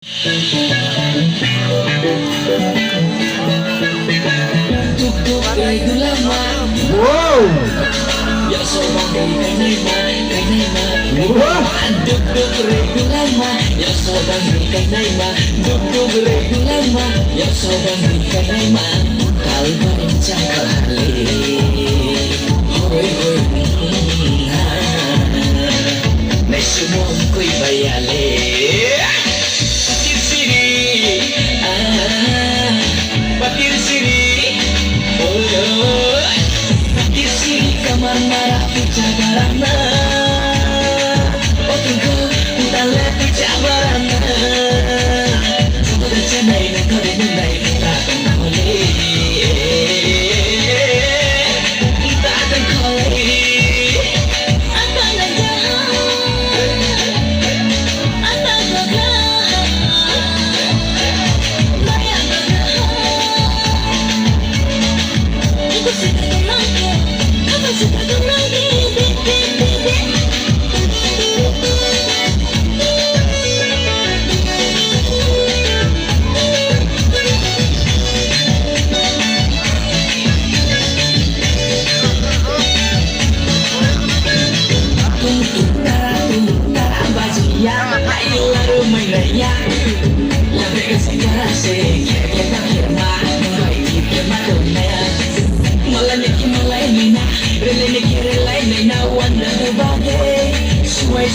Tuktuk lagu lama. Wow. Yang sebagai kainai ma. Wow. Tuktuk lagu lama. Yang sebagai kainai ma. Tuktuk lagu lama. Yang sebagai kainai ma. Kalau berencang kali. Hoi hoi. Nai semua koi bayale. Patir sini, oh, patir sini kamar marah pijabarana, oh tunggu udah lihat pijabarana, sudah cenai dan kau denai takkan kole, takkan kole, apa nanya, apa gagal.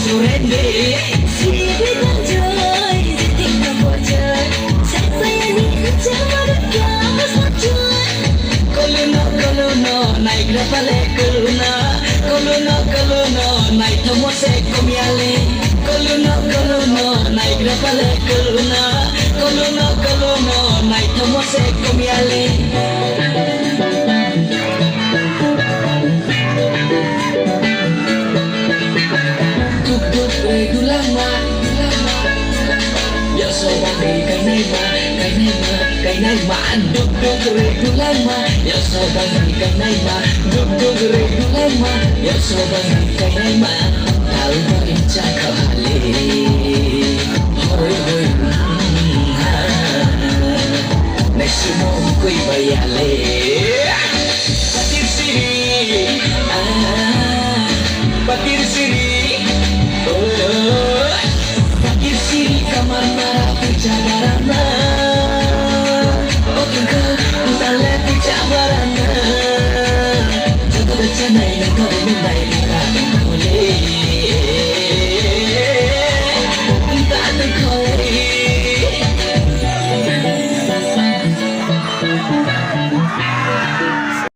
Surrender, si berganjai, detik terbojar. Saya ni jangan kamu saja. Kalau no, naik rapale kalau no, naik tomo se komiale. Kalau no, naik rapale kalau no, naik tomo se komiale. Lagu lama, yang sebagai kainai ma. Duk lagu lama, yang sebagai kainai ma. Duk lagu lama, yang sebagai kainai ma. Tahu berencang kali, hoi hoi. Nai semua koi bayale. Patir sini, patir sini. Patir sini kamar marah pijabarana,